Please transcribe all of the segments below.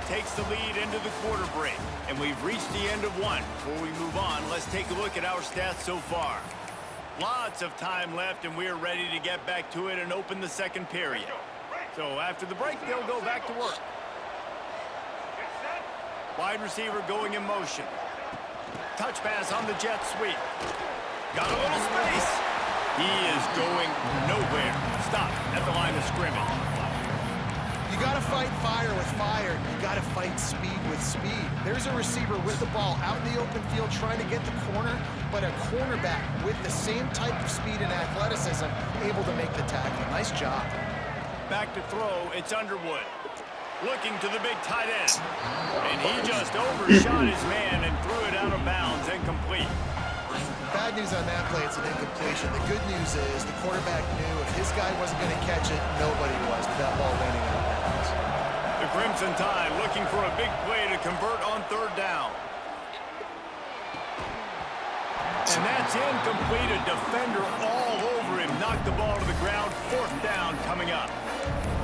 takes the lead into the quarter break. And we've reached the end of one. Before we move on, let's take a look at our stats so far. Lots of time left, and we're ready to get back to it and open the second period. So after the break, they'll go back to work. Wide receiver going in motion. Touch pass on the jet sweep. Got a little space. He is going nowhere. Stop at the line of scrimmage. You got to fight fire with fire. You got to fight speed with speed. There's a receiver with the ball out in the open field trying to get the corner, but a cornerback with the same type of speed and athleticism able to make the tackle. Nice job. Back to throw, it's Underwood. Looking to the big tight end. And he just overshot his man and threw it out of bounds, incomplete. Bad news on that play, it's an incompletion. The good news is the quarterback knew if his guy wasn't going to catch it, nobody was with that ball landing out of bounds. The Crimson Tide looking for a big play to convert on third down. And that's incomplete. A defender all over him. Knocked the ball to the ground. Fourth down coming up.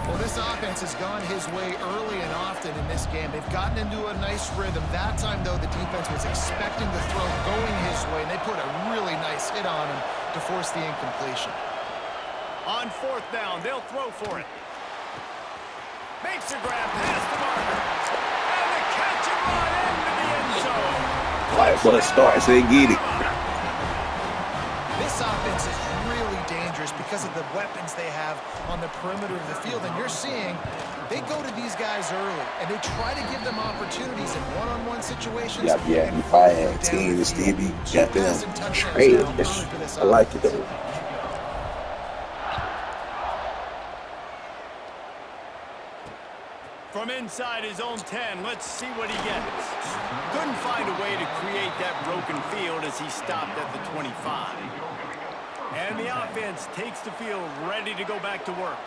Well, this offense has gone his way early and often in this game. They've gotten into a nice rhythm. That time, though, the defense was expecting the throw going his way, and they put a really nice hit on him to force the incompletion. On fourth down, they'll throw for it. Makes the grab past the marker. And the catch and run into the end zone. Like, but it starts, they get it. This offense is really dangerous because of the weapons they have on the perimeter of the field. And you're seeing they go to these guys early, and they try to give them opportunities in one-on-one situations. Yeah, if I had teams, still be goddamn trash. I like it, though. From inside his own 10, let's see what he gets. Couldn't find a way to create that broken field as he stopped at the 25. And the offense takes the field ready to go back to work.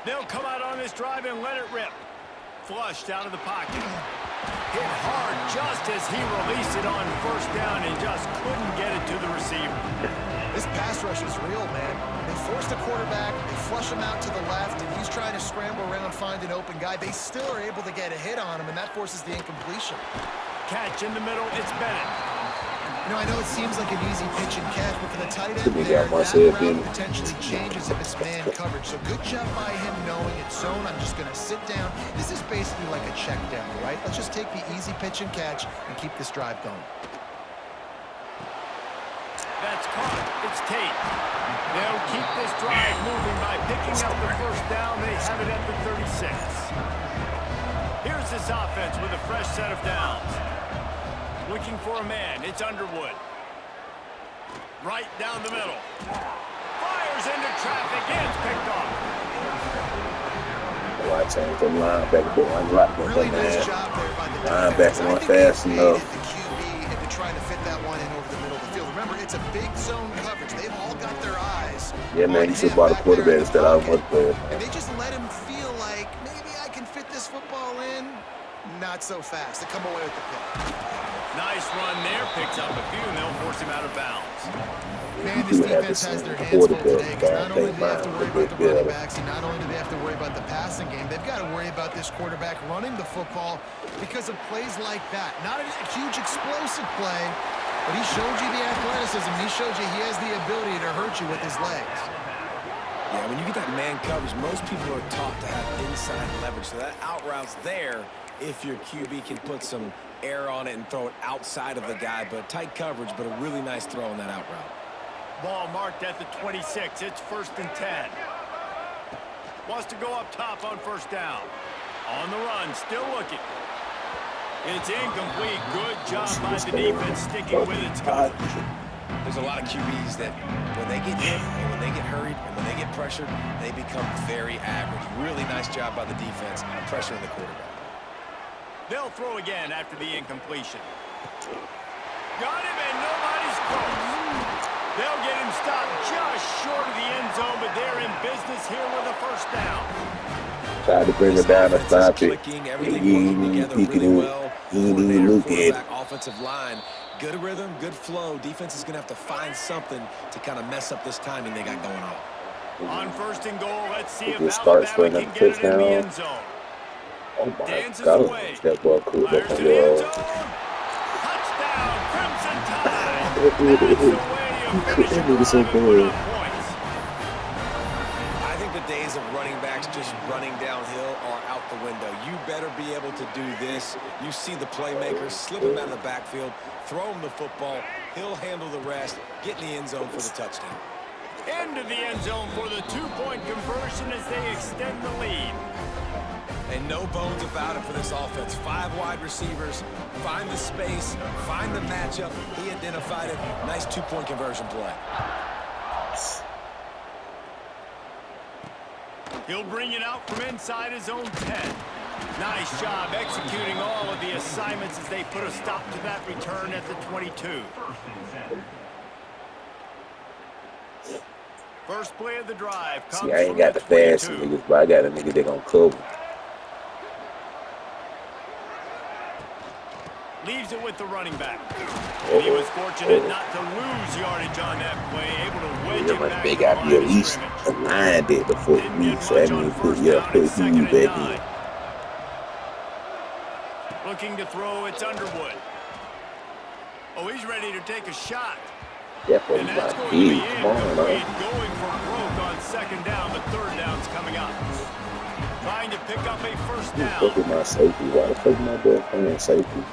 They'll come out on this drive and let it rip. Flushed out of the pocket. Hit hard just as he released it on first down and just couldn't get it to the receiver. This pass rush is real, man. They force the quarterback, they flush him out to the left, and he's trying to scramble around, find an open guy. They still are able to get a hit on him, and that forces the incompletion. Catch in the middle, it's Bennett. You know, I know it seems like an easy pitch and catch, but for the tight end there, that route potentially changes if it's man coverage. So good job by him knowing it's zone. I'm just going to sit down. This is basically like a check down, right? Let's just take the easy pitch and catch and keep this drive going. That's caught. It's Tate. They'll keep this drive moving by picking up the first down. They have it at the 36. Here's this offense with a fresh set of downs. Looking for a man. It's Underwood. Right down the middle. Fires into traffic. It's picked off. A lot of times the linebacker don't unlock them. Really nice job there by the linebacker went fast enough. The QB into trying to fit that one in over the middle of the field. Remember, it's a big zone coverage. They've all got their eyes. Yeah, man, you should buy the quarterback instead of one player. And they just let him feel like maybe I can fit this football in. Not so fast. They come away with the pick. Nice run there. Picks up a few, and they'll force him out of bounds. Man, this defense has their hands full today because not only do they have to worry about the running backs and not only do they have to worry about the passing game, they've got to worry about this quarterback running the football because of plays like that. Not a huge explosive play, but he showed you the athleticism. He showed you he has the ability to hurt you with his legs. Yeah, when you get that man coverage, most people are taught to have inside leverage. So that out route's there if your QB can put some air on it and throw it outside of the guy. But tight coverage, but a really nice throw in that out route. Ball marked at the 26. It's 1st and 10. Wants to go up top on first down. On the run, still looking. It's incomplete. Good job by the defense sticking with its coverage. There's a lot of QBs that when they get hit and when they get hurried and when they get pressured, they become very average. Really nice job by the defense pressuring the quarterback. They'll throw again after the incompletion. Got him and nobody's close. They'll get him stopped just short of the end zone, but they're in business here with a first down. Tried to bring it down to 5 it. Everything working together really well. Quarterback, offensive line. Good rhythm, good flow. Defense is going to have to find something to kind of mess up this timing they got going on. On first and goal, let's see He if just starts for Alabama another can get it in the touchdown. end zone. Oh my Dances away. gosh, that ball could Fires look on to the end your zone. Touchdown, Crimson Tide. that That's the way you finish a nigga so drive and put bad. up points. I think the days of running backs just running downhill are out the window. You better be able to do this. You see the playmakers, slip him out of the backfield, throw him the football. He'll handle the rest, get in the end zone for the touchdown. Into the end zone for the two-point conversion as they extend the lead. And no bones about it for this offense. 5 wide receivers, find the space, find the matchup. He identified it. Nice two-point conversion play. He'll bring it out from inside his own 10. Nice job executing all of the assignments as they put a stop to that return at the 22. First play of the drive comes See, I ain't from got the the fast 22. niggas, but I got a nigga that gonna cover. Leaves it with the running back. And he was fortunate not to lose yardage on that play, able to wedge Yeah, it man, back they to the got to be line at of least scrimmage. a 9 there before Didn't me. get So that much on means put first yeah, down. put It's Huey second and back 9. in. Looking to throw, it's Underwood. Oh, he's ready to take a shot. That boy And my that's going to be big. Come on, incomplete. man. Going for broke on second down, but third down's coming up. Trying to pick up a first You down. fuck with my safety. Why the fuck my boy playing safety?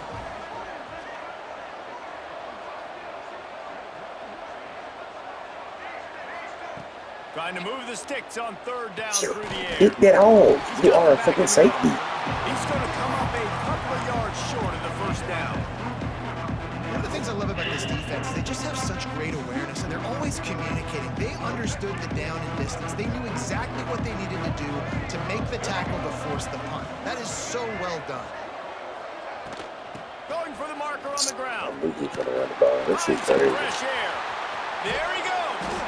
Trying to move the sticks on third down through the air. Get that off. He's You got are the a back fucking end safety. covered. He's going to come up a couple of yards short of the first down. One of the things I love about this defense is they just have such great awareness, and they're always communicating. They understood the down and distance. They knew exactly what they needed to do to make the tackle to force the punt. That is so well done. Going for the marker on the ground. I'm just gonna run the ball. That shit Finds some crazy. fresh air. There he goes.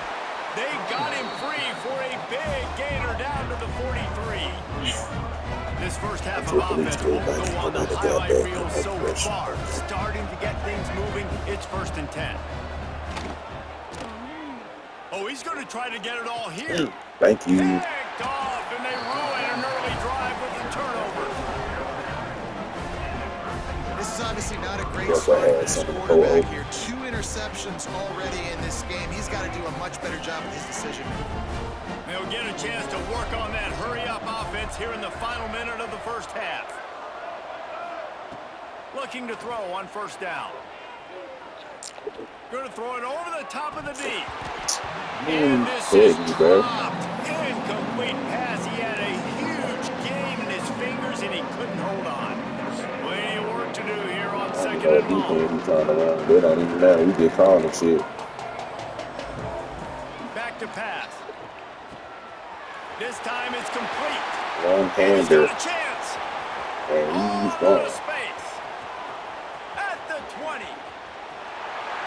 They got him free for a big gainer down to the 43. This first half of offense won't go on the highlight reel so far. Starting to get things moving. It's first and 10. Oh, he's going to try to get it all here. Thank you. Picked off, and they ruin an early drive with the turnover. This is obviously not a great Yes, I start had for this something to quarterback pull. here. 2 interceptions already in this game. He's got to do a much better job with his decision. They'll get a chance to work on that hurry-up offense here in the final minute of the first half. Looking to throw on first down. Going to throw it over the top of the D. And this is dropped. Incomplete pass. He had a huge game in his fingers, and he couldn't hold on. Plenty of work to do here on second No and long. defense, trying to run. They don't even matter. We just calling shit. Back to pass. This time it's complete. One He's hander, got a chance. and he's All gone. to space. At the 20.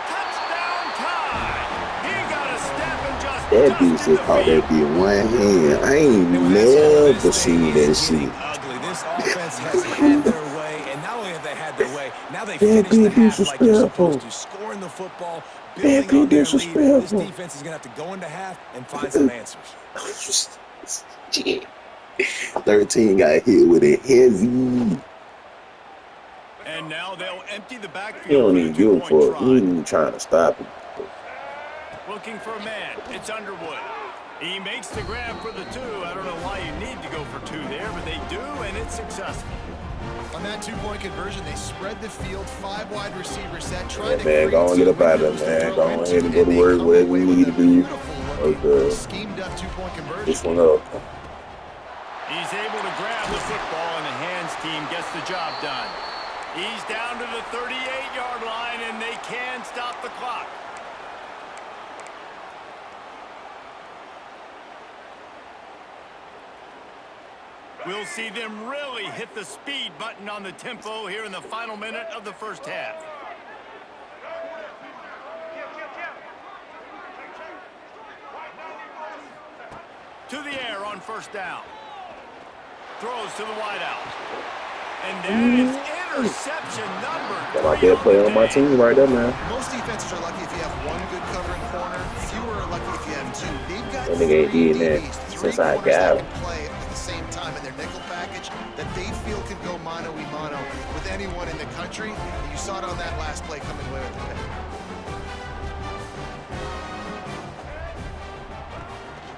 Touchdown time. He got a step and just That bitch dusted just caught the that field. bitch one hand. I ain't And that's how never this seen thing that is getting shit. ugly. This offense has had their way, and not only have they had their way, now they That finish the bitch half like you're disrespectful. supposed to, scoring the football, That building bitch on their lead. This disrespectful. defense is going to have to go into half and find some answers. Shit. 13 got hit with a heavy. And now they'll empty the He backfield don't for even the give a two-point fuck. He ain't try. even trying to stop him. Looking for a man. It's Underwood. He makes the grab for the 2. I don't know why you need to go for 2 there, but they do, and it's successful. On that 2-point conversion, they spread the field, 5 wide receiver set, Yeah, trying to man, create go on some get up out of windows there, to man. throw Go on into, ahead and go and to they work, come whatever away you with need a to do. beautiful-looking, schemed-up 2-point conversion. This one up. He's able to grab the football, and the hands team gets the job done. He's down to the 38-yard line, and they can stop the clock. We'll see them really hit the speed button on the tempo here in the final minute of the first half. To the air on first down. Throws to the wideout. And that is interception number 3 Got my best on player the on my day. team right there, man. Most defenses are lucky if you have one good covering corner. Fewer are lucky if you have two. They've got That nigga ain't 3 did that DBs, 3 since I corners got that him. can play at the same time in their nickel package that they feel can go mano-a-mano with anyone in the country. And you saw it on that last play coming away with the pick.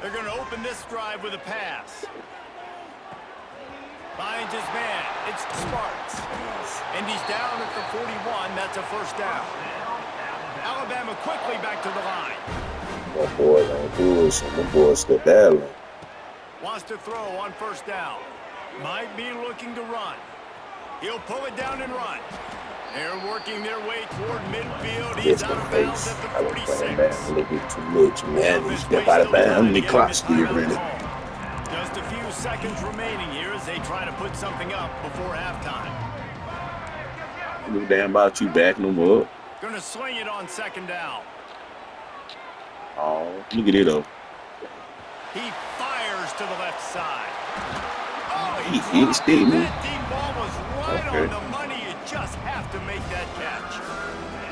They're going to open this drive with a pass. Finds his man. It's Sparks. And he's down at the 41. That's a first down. Alabama quickly back to the line. My boys ain't bullshit. My boys skedaddling. Wants to throw on first down. Might be looking to run. He'll pull it down and run. They're working their way toward midfield. He's It's out the of bounds face. at the I was playing 46. back a little bit too much, man. You step out of bounds, the clock still running. Just a few seconds remaining here as they try to put something up before halftime. Look damn about you backing them up. Gonna sling it on second down. Oh, look at it though. He fires to the left side. Oh, He dropped still it. moved. That deep ball was right Okay. on the money. You just have to make that catch.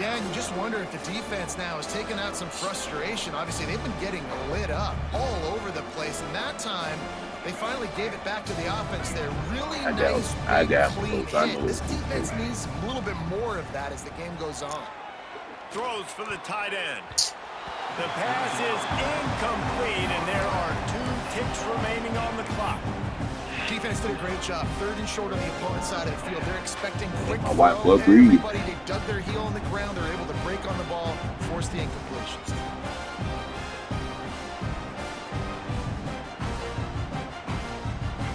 Yeah, and you just wonder if the defense now has taken out some frustration. Obviously, they've been getting lit up all over the place, and that time they finally gave it back to the offense there. Really I got nice, him. I big, got him, clean Coach. I hit. know This it. defense needs a little bit more of that as the game goes on. Throws for the tight end. The pass is incomplete, and there are 2 ticks remaining on the clock. Defense did a great job. 3rd and short on the opponent's side of the field. They're expecting quick My white throw. boy agreed. Everybody, they dug their heel on the ground. They're able to break on the ball, force the incompletions.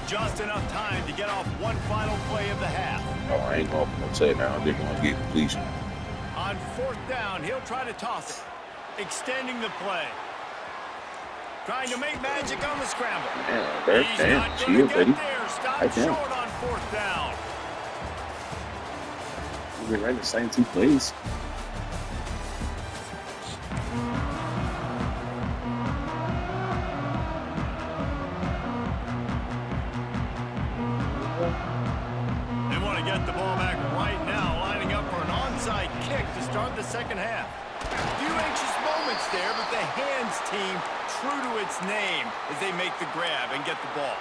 Just enough time to get off one final play of the half. Oh, I ain't gonna say now. They're gonna get completion. On 4th down, he'll try to toss it. Extending the play. Trying to make magic on the scramble. Man, there, He's damn, not chill, going to buddy. get there. Stop Right down. short on 4th down. We're right in the same 2 plays. They want to get the ball back right now, lining up for an onside kick to start the second half. A few anxious moments there, but the hands team true to its name as they make the grab and get the ball.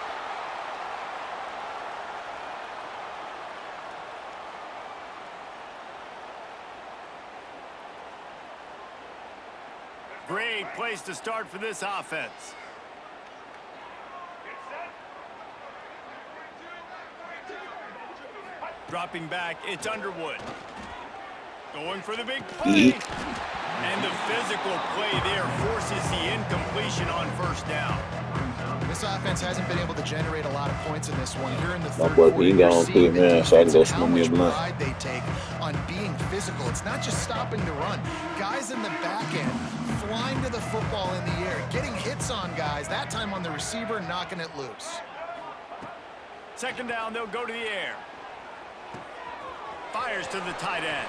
Great place to start for this offense. Dropping back, it's Underwood. Going for the big play. And the physical play there forces the incompletion on first down. This offense hasn't been able to generate a lot of points in this one. Here in the My 3rd boy, quarter, he you're gone seeing put the me in so I can go defense and how smoke me a much blunt. pride they take on being physical. It's not just stopping the run. Guys in the back end flying to the football in the air, getting hits on guys, that time on the receiver, knocking it loose. Second down, they'll go to the air. Fires to the tight end.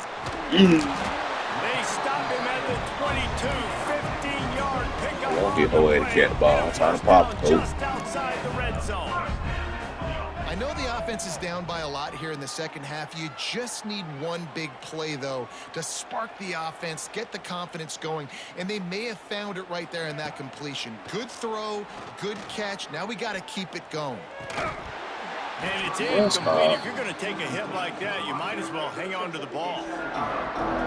They stop him at the 22, 15-yard pickup. Won't get no way to catch the ball. I'm trying to pop the coach. Just outside the red zone. I know the offense is down by a lot here in the second half. You just need one big play, though, to spark the offense, get the confidence going, and they may have found it right there in that completion. Good throw, good catch. Now we got to keep it going. And it's incomplete. If you're going to take a hit like that, you might as well hang on to the ball.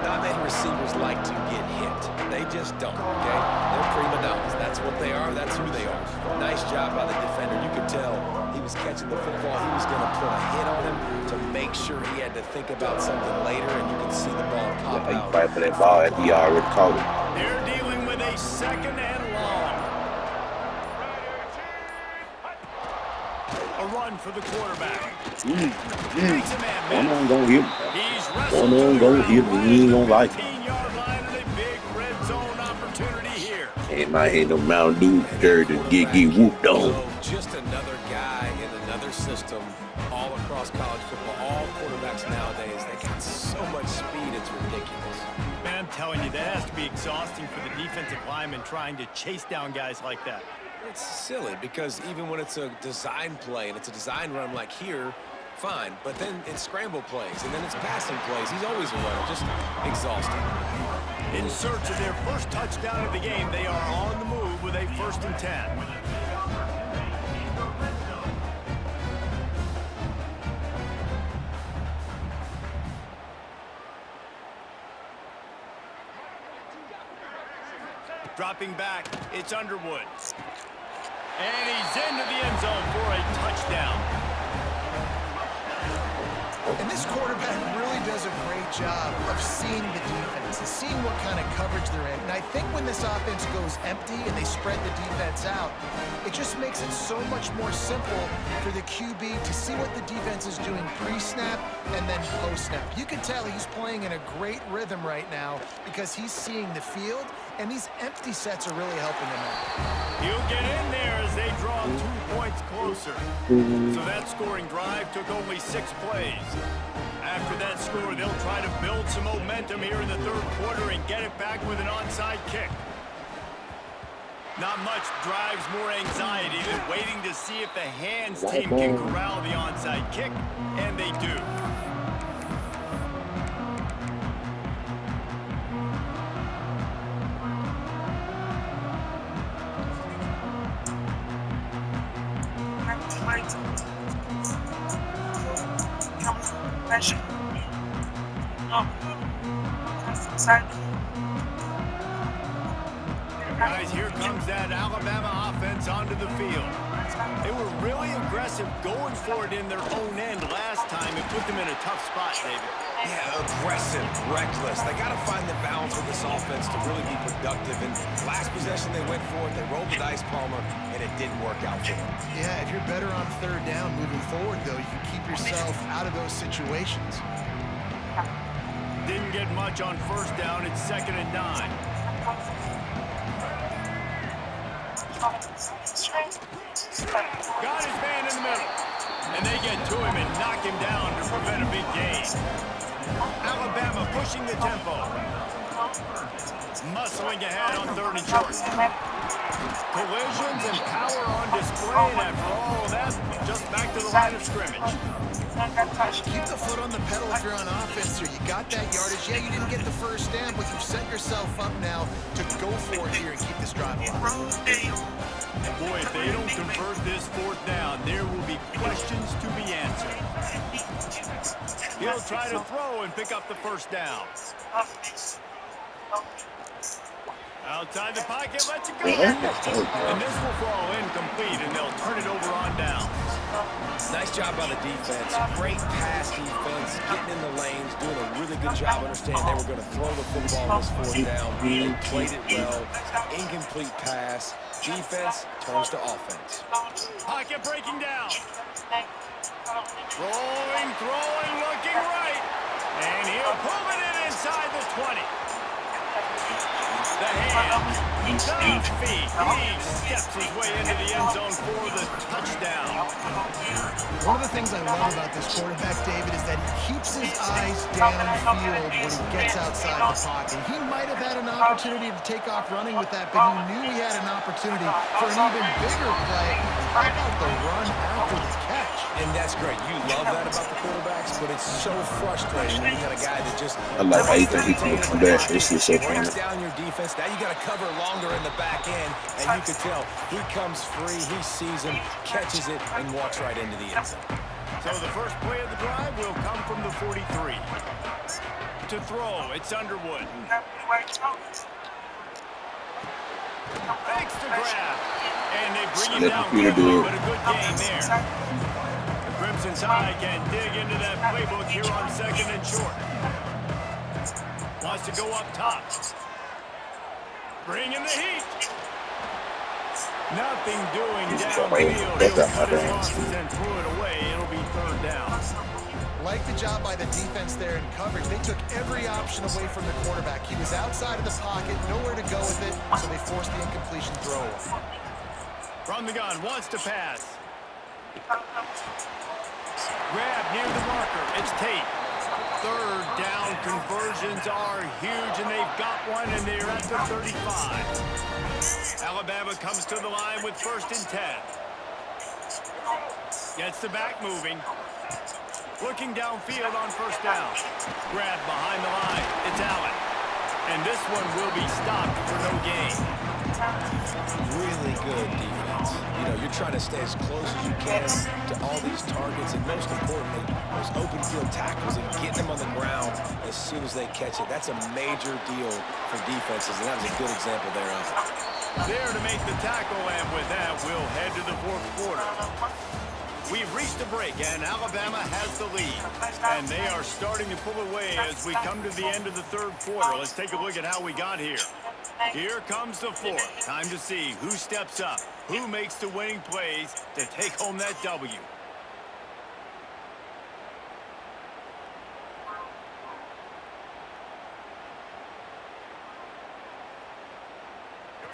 Not many receivers like to get hit. They just don't, okay? They're prima donnas. That's what they are. That's who they are. Nice job by the defender. You could tell he was catching the football. He was going to put a hit on him to make sure he had to think about something later, and you could see the ball pop He out. fight for that ball after he already caught it. They're dealing with a second and long. A run for the quarterback. Makes a man One miss. on gonna hit him. He's One wrestled on to the gonna ground hit him. He ain't gonna like it. 15-yard line and a big red zone opportunity here. Ain't my hand no Mountain Dew jersey to get whooped on. So just another guy in another system all across college football. All quarterbacks nowadays, they got so much speed, it's ridiculous. Man, I'm telling you, that has to be exhausting for the defensive lineman trying to chase down guys like that. It's silly because even when it's a design play and it's a design run like here, fine. But then it's scramble plays, and then it's passing plays. He's always a runner, just exhausting. In search of their first touchdown of the game, they are on the move with a 1st and 10. Dropping back, it's Underwood. And he's into the end zone for a touchdown. And this quarterback really does a great job of seeing the defense and seeing what kind of coverage they're in. And I think when this offense goes empty and they spread the defense out, it just makes it so much more simple for the QB to see what the defense is doing pre-snap and then post-snap. You can tell he's playing in a great rhythm right now because he's seeing the field, and these empty sets are really helping him out. He'll get in there as they draw 2 points closer. So that scoring drive took only 6 plays. After that score, they'll try to build some momentum here in the 3rd quarter and get it back with an onside kick. Not much drives more anxiety than waiting to see if the hands team can corral the onside kick, and they do. Guys, here comes that Alabama offense onto the field. They were really aggressive going for it in their own end last time. It put them in a tough spot, David. Yeah, aggressive, reckless. They got to find the balance with this offense to really be productive. And last possession, they went for it. They rolled the dice, Palmer, and it didn't work out for them. Yeah, if you're better on 3rd down moving forward, though, you can keep yourself out of those situations. Didn't get much on 1st down. It's 2nd and 9. Got his man in the middle. And they get to him and knock him down to prevent a big gain. Alabama pushing the tempo. Muscling ahead on 3rd and short. Collisions and power on display, and after all of that, just back to the line of scrimmage. Keep the foot on the pedal if you're on offense here. You got that yardage. Yeah, you didn't get the 1st down, but you've set yourself up now to go for it here and keep this drive alive. Boy, if they don't convert this 4th down, there will be questions to be answered. He'll try to throw and pick up the 1st down. Outside the pocket, lets it go. And this will fall incomplete, and they'll turn it over on downs. Nice job by the defense. Great pass defense, getting in the lanes, doing a really good job understanding they were going to throw the football on this 4th down. They played it well. Incomplete pass. Defense turns to offense. Pocket breaking down. Rolling, throwing, looking right. And he'll pull it in inside the 20. The hands, the feet. He steps his way into the end zone for the touchdown. One of the things I love about this quarterback, David, is that he keeps his eyes downfield when he gets outside the pocket. He might have had an opportunity to take off running with that, but he knew he had an opportunity for an even bigger play. How about the run after the catch? And that's great. You love that about the quarterbacks, but it's so frustrating when you got a guy that just... I like how you think he can come back. This is so funny. Breaks down your defense. Now you got to cover longer in the back end, and you can tell he comes free, he sees him, catches it, and walks right into the end zone. So the first play of the drive will come from the 43. To throw, it's Underwood. Fakes to grab. And they bring him down quickly, but a good gain there. The Crimson Tide can dig into that playbook here on 2nd and short. Wants to go up top. Bring in the heat. Nothing doing downfield. He'll cut his losses and throw it away. It'll be 3rd down. Like the job by the defense there in coverage. They took every option away from the quarterback. He was outside of the pocket, nowhere to go with it, so they forced the incompletion throw. From the gun, wants to pass. Grab near the marker. It's Tate. 3rd down conversions are huge, and they've got one, and they're at the 35. Alabama comes to the line with 1st and 10. Gets the back moving. Looking downfield on first down. Grab behind the line. It's Allen. And this one will be stopped for no gain. Really good defense. You know, you're trying to stay as close as you can to all these targets, and most importantly, those open field tackles and getting them on the ground as soon as they catch it. That's a major deal for defenses, and that was a good example there of it. There to make the tackle, and with that, we'll head to the fourth quarter. We've reached a break, and Alabama has the lead. And they are starting to pull away as we come to the end of the third quarter. Let's take a look at how we got here. Here comes the fourth. Time to see who steps up, who makes the winning plays to take home that W.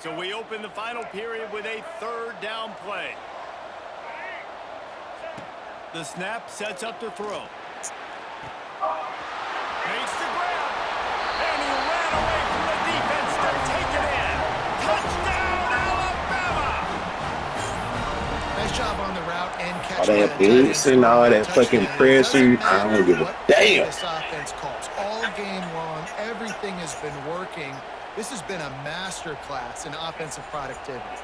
So we open the final period with a third down play. The snap sets up the throw. Makes the grab. And he ran away from the defense to take it in. Touchdown, Alabama! Nice job on the route and catch. All that blitzing, all that fucking pressure. I don't give a damn. This offense calls all game long. Everything has been working. This has been a master class in offensive productivity.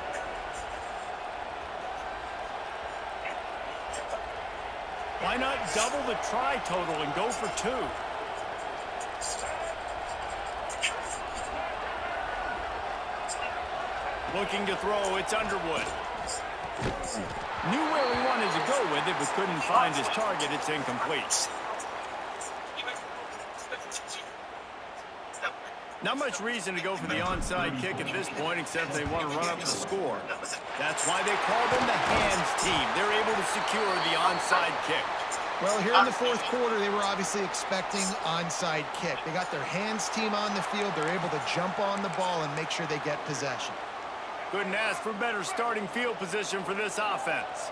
Why not double the try total and go for 2? Looking to throw, it's Underwood. Knew where he wanted to go with it, but couldn't find his target. It's incomplete. Not much reason to go for the onside kick at this point, except they want to run up the score. That's why they call them the hands team. They're able to secure the onside kick. Well, here in the fourth quarter, they were obviously expecting onside kick. They got their hands team on the field. They're able to jump on the ball and make sure they get possession. Couldn't ask for better starting field position for this offense.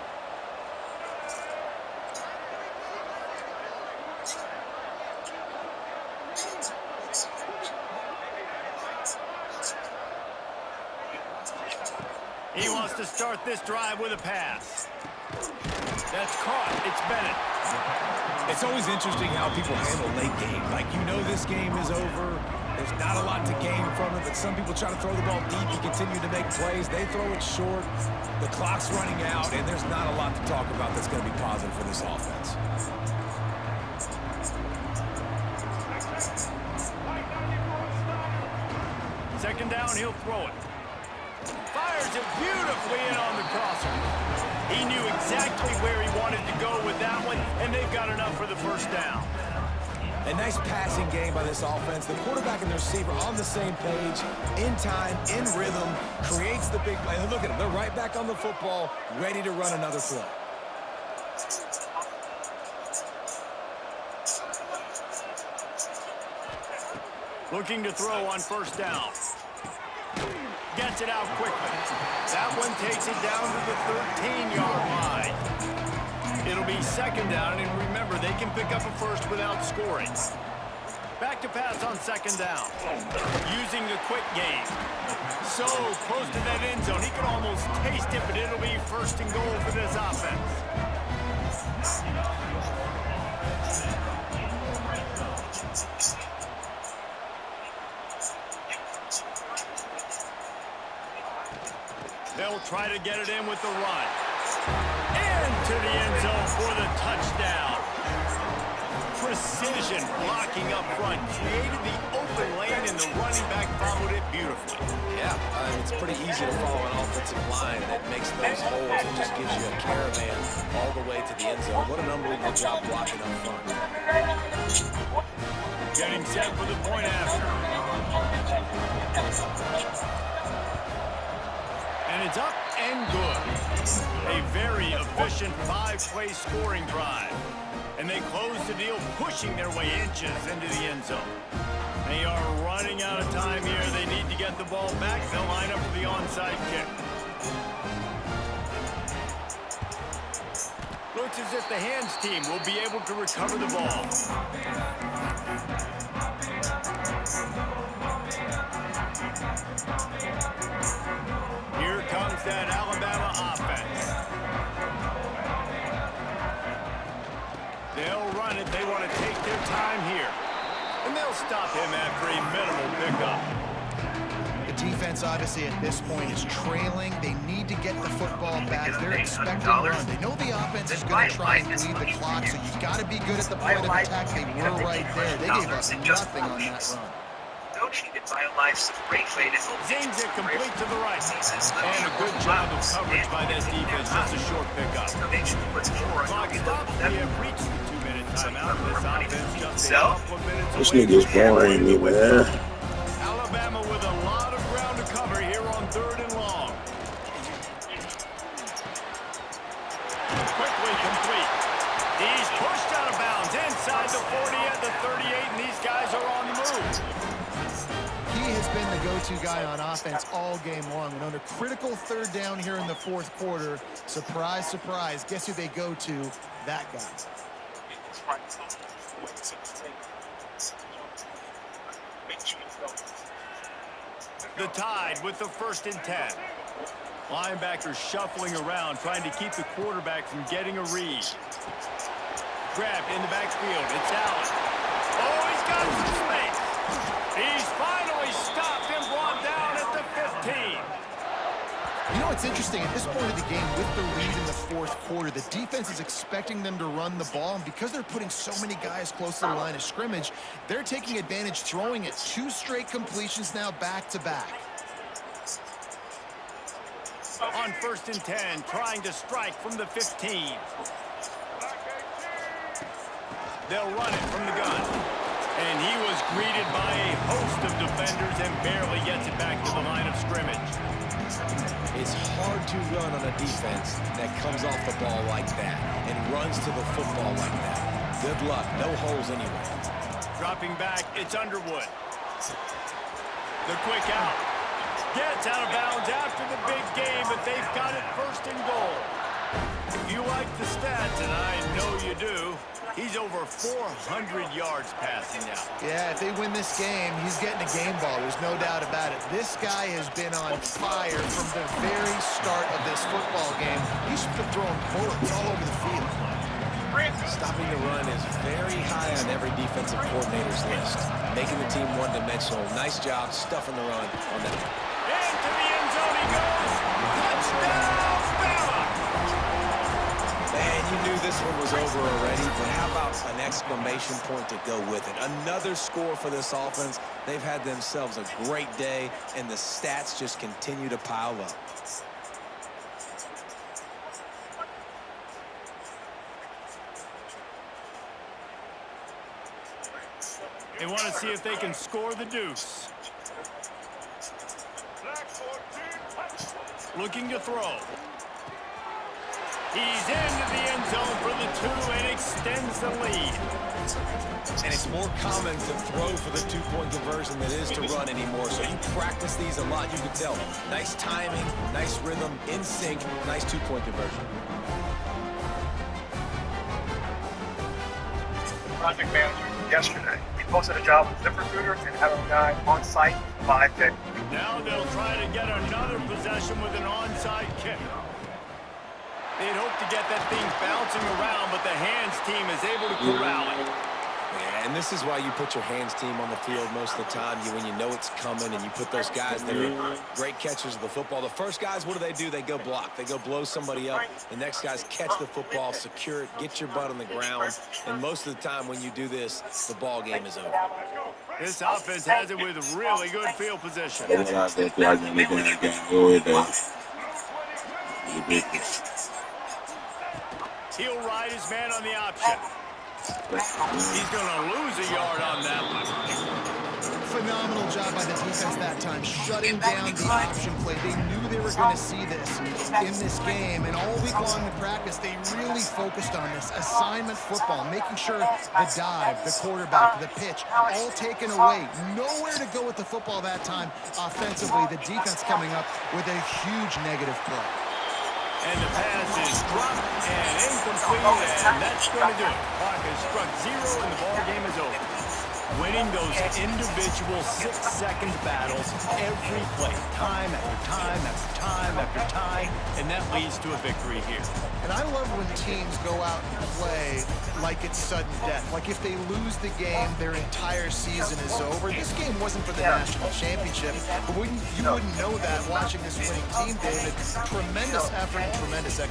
He wants to start this drive with a pass. That's caught. It's Bennett. It's always interesting how people handle late game. Like, you know this game is over. There's not a lot to gain from it, but some people try to throw the ball deep. You continue to make plays. They throw it short. The clock's running out, and there's not a lot to talk about that's going to be positive for this offense. Second down, he'll throw it. Fires it beautifully in on the crosser. He knew exactly where he wanted to go with that one, and they've got enough for the first down. A nice passing game by this offense. The quarterback and the receiver on the same page, in time, in rhythm, creates the big play. Look at them. They're right back on the football, ready to run another play. Looking to throw on first down. Gets it out quickly. That one takes it down to the 13-yard line. It'll be second down, and remember, they can pick up a first without scoring. Back to pass on second down. Using the quick game. So close to that end zone, he could almost taste it, but it'll be first and goal for this offense. They'll try to get it in with the run. Into the end zone for the touchdown. Precision blocking up front. Created the open lane, and the running back followed it beautifully. Yeah, it's pretty easy to follow an offensive line that makes those holes and just gives you a caravan all the way to the end zone. What an unbelievable job blocking up front. Getting set for the point after. And it's up and good. A very efficient 5-play scoring drive. And they close the deal, pushing their way inches into the end zone. They are running out of time here. They need to get the ball back. They'll line up for the onside kick. Looks as if the hands team will be able to recover the ball. Here comes that Alabama offense. They'll run run it, they want to take their time here. And they'll stop him after a minimal pickup. The defense, obviously, at this point is trailing. They need to get the football back. They're expecting a run. They know the offense is going to try and bleed the clock, so you've got to be good at the point of attack. They were right there. They gave us nothing on that run. Zings it complete to the right. And a good job of coverage by that defense. Just a short pickup. Clock stops. We have reached the 2-minute timeout. This offense just a couple of minutes This away nigga's from getting boring me, man. Alabama with a lot of ground to cover here on 3rd and long. Quickly complete. He's pushed out of bounds inside the 40 at the 38, and these guys are on the move. He has been the go-to guy on offense all game long. And on a critical 3rd down here in the 4th quarter, surprise, surprise, guess who they go to? That guy. The Tide with the 1st and 10. Linebackers shuffling around, trying to keep the quarterback from getting a read. Grabbed in the backfield. It's Allen. Oh, he's got some space. He's finally stopped and brought down at the 15. You know what's interesting? At this point of the game, with the lead in the 4th quarter, the defense is expecting them to run the ball. And because they're putting so many guys close to the line of scrimmage, they're taking advantage, throwing it 2 straight completions now back-to-back. On 1st and 10, trying to strike from the 15. They'll run it from the gun. And he was greeted by a host of defenders and barely gets it back to the line of scrimmage. It's hard to run on a defense that comes off the ball like that and runs to the football like that. Good luck. No holes anywhere. Dropping back, it's Underwood. The quick out. Gets out of bounds after the big game, but they've got it 1st and goal. If you like the stats, and I know you do, he's over 400 yards passing now. Yeah, if they win this game, he's getting a game ball. There's no doubt about it. This guy has been on fire from the very start of this football game. He's been throwing bullets all over the field. Stopping the run is very high on every defensive coordinator's list. Making the team one-dimensional. Nice job stuffing the run on that. Into the end zone he goes. Touchdown, Bama! Man, you knew this one was over already, but how about an exclamation point to go with it? Another score for this offense. They've had themselves a great day, and the stats just continue to pile up. They want to see if they can score the deuce. Looking to throw. He's into the end zone for the 2 and extends the lead. And it's more common to throw for the 2-point conversion than it is to run anymore. So you practice these a lot, you can tell. Nice timing, nice rhythm, in sync, nice 2-point conversion. Project manager yesterday. He posted a job with ZipRecruiter and had a guy on site 5 days. Now they'll try to get another possession with an onside kick. They'd hope to get that thing bouncing around, but the hands team is able to corral it. Yeah, and this is why you put your hands team on the field most of the time. When you know it's coming and you put those guys that are great catchers of the football. The first guys, what do? They go block. They go blow somebody up. The next guys catch the football, secure it, get your butt on the ground. And most of the time when you do this, the ball game is over. This offense has it with really good field position. He'll ride his man on the option. He's going to lose a yard on that one. Phenomenal job by the defense that time, shutting down the option play. They knew they were going to see this in this game, and all week long in practice, they really focused on this assignment football, making sure the dive, the quarterback, the pitch, all taken away. Nowhere to go with the football that time offensively. The defense coming up with a huge negative play. And the pass is dropped and incomplete, and that's going to do it. Clock has struck 0, and the ball game is over. winning those individual 6-second battles every play, time after time after time after time, and that leads to a victory here. And I love when teams go out and play like it's sudden death. Like if they lose the game, their entire season is over. This game wasn't for the national championship, but you wouldn't know that watching this winning team, David. Tremendous effort and tremendous execution.